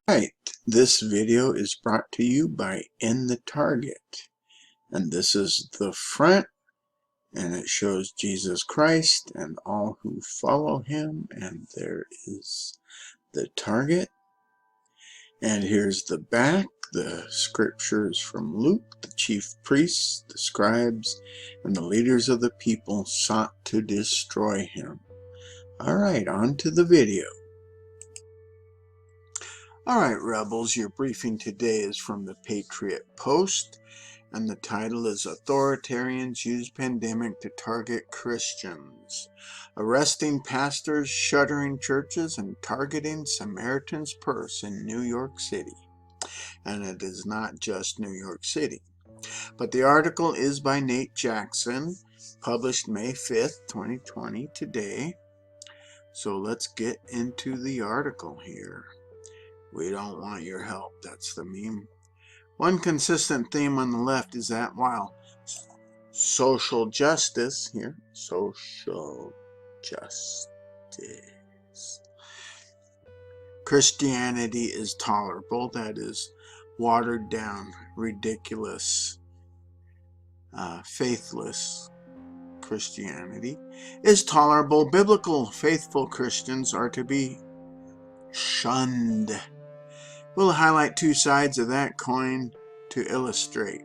Right, this video is brought to you by In the Target, and this is the front, and it shows Jesus Christ and all who follow him, and there is the target, and here's the back. The scriptures from Luke. The chief priests, the scribes, and the leaders of the people sought to destroy him. Alright, on to the video. Alright, rebels, your briefing today is from the Patriot Post, and the title is Authoritarians Use Pandemic to Target Christians, Arresting Pastors, Shuttering Churches, and Targeting Samaritan's Purse in New York City. And it is not just New York City. But the article is by Nate Jackson, published May 5th, 2020, today. So let's get into the article here. We don't want your help, that's the meme. One consistent theme on the left is that while social justice, Christianity is tolerable, that is watered down, ridiculous, faithless Christianity is tolerable, biblical, faithful Christians are to be shunned. We'll highlight two sides of that coin to illustrate.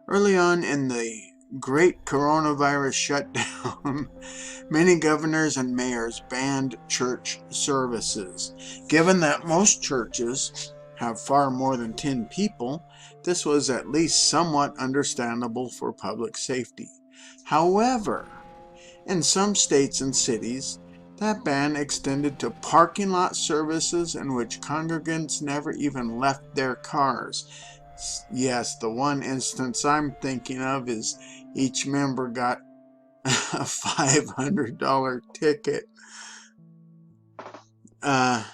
Early on in the great coronavirus shutdown, many governors and mayors banned church services. Given that most churches have far more than 10 people, this was at least somewhat understandable for public safety. However, in some states and cities, that ban extended to parking lot services in which congregants never even left their cars. Yes, the one instance I'm thinking of is each member got a $500 ticket. That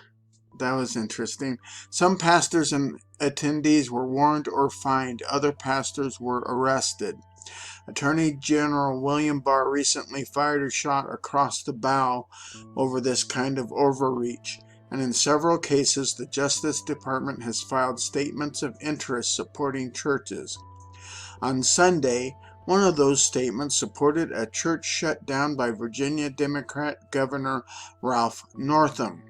was interesting. Some pastors and attendees were warned or fined. Other pastors were arrested. Attorney General William Barr recently fired a shot across the bow over this kind of overreach, and in several cases the Justice Department has filed statements of interest supporting churches. On Sunday, one of those statements supported a church shut down by Virginia Democrat Governor Ralph Northam.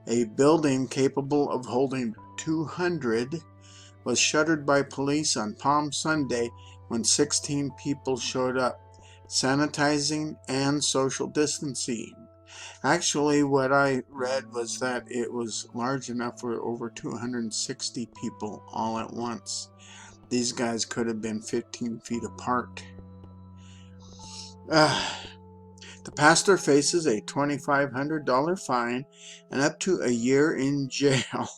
A building capable of holding 200 was shuttered by police on Palm Sunday when 16 people showed up, sanitizing and social distancing. Actually, what I read was that it was large enough for over 260 people all at once. These guys could have been 15 feet apart. The pastor faces a $2,500 fine and up to a year in jail.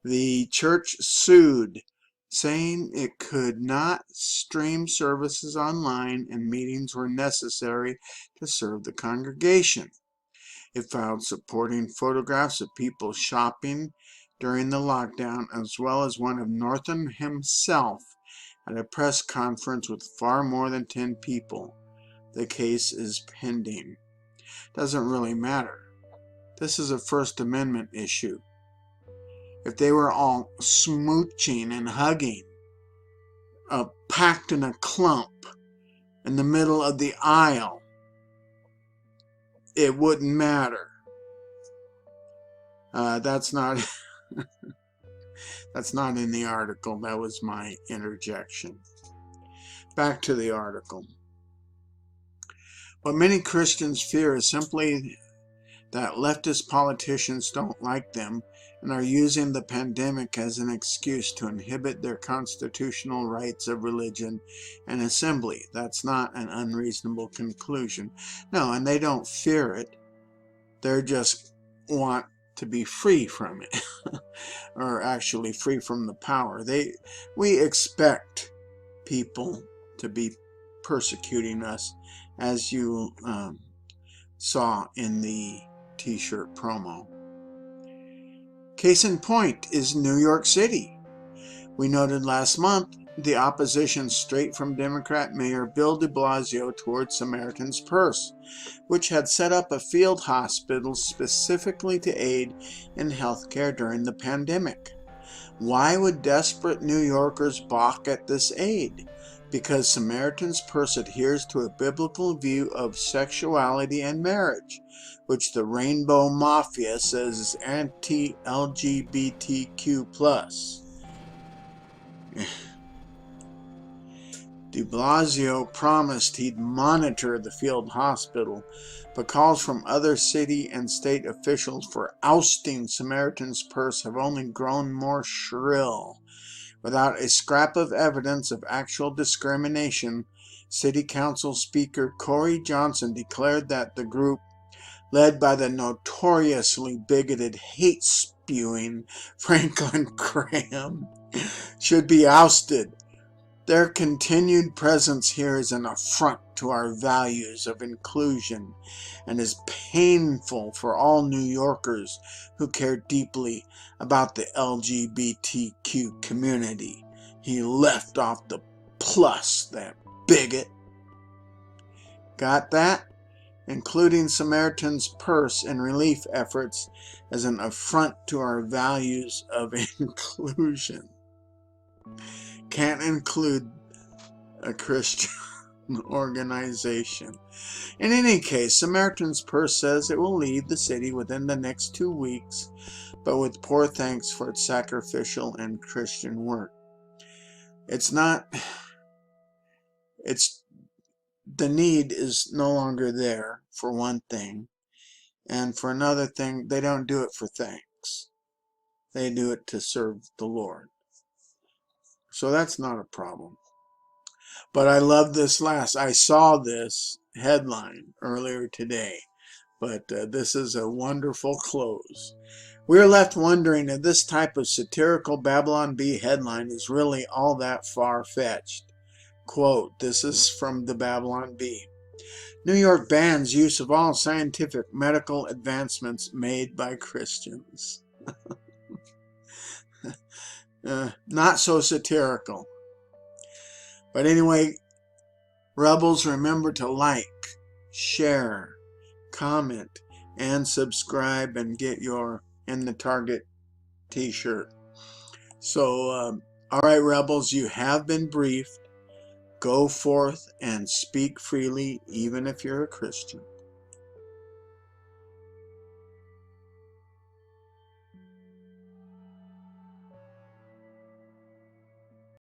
The church sued, saying it could not stream services online and meetings were necessary to serve the congregation. It filed supporting photographs of people shopping during the lockdown, as well as one of Northam himself at a press conference with far more than 10 people. The case is pending. Doesn't really matter. This is a First Amendment issue. If they were all smooching and hugging, packed in a clump in the middle of the aisle, it wouldn't matter. That's not that's not in the article. That was my interjection. Back to the article. What many Christians fear is simply that leftist politicians don't like them and are using the pandemic as an excuse to inhibit their constitutional rights of religion and assembly. That's not an unreasonable conclusion. No, and they don't fear it. They just want to be free from it, or actually free from the power. We expect people to be persecuting us, as you saw in the t-shirt promo. Case in point is New York City. We noted last month the opposition straight from Democrat Mayor Bill de Blasio toward Samaritan's Purse, which had set up a field hospital specifically to aid in healthcare during the pandemic. Why would desperate New Yorkers balk at this aid? Because Samaritan's Purse adheres to a biblical view of sexuality and marriage, which the Rainbow Mafia says is anti-LGBTQ+. De Blasio promised he'd monitor the field hospital, but calls from other city and state officials for ousting Samaritan's Purse have only grown more shrill. Without a scrap of evidence of actual discrimination, City Council Speaker Corey Johnson declared that the group, led by the notoriously bigoted, hate-spewing Franklin Graham, should be ousted. Their continued presence here is an affront to our values of inclusion and is painful for all New Yorkers who care deeply about the LGBTQ community. He left off the plus, that bigot. Got that? Including Samaritan's Purse in relief efforts as an affront to our values of inclusion. Can't include a Christian organization. In any case, Samaritan's Purse says it will leave the city within the next 2 weeks, but with poor thanks for its sacrificial and Christian work. The need is no longer there, for one thing, and for another thing, they don't do it for thanks. They do it to serve the Lord. So that's not a problem. But I love this I saw this headline earlier today, but this is a wonderful close. We're left wondering if this type of satirical Babylon Bee headline is really all that far-fetched. Quote, this is from the Babylon Bee. New York bans use of all scientific medical advancements made by Christians. Not so satirical. But anyway, Rebels, remember to like, share, comment, and subscribe and get your In the Target t-shirt. So, all right, Rebels, you have been briefed. Go forth and speak freely, even if you're a Christian.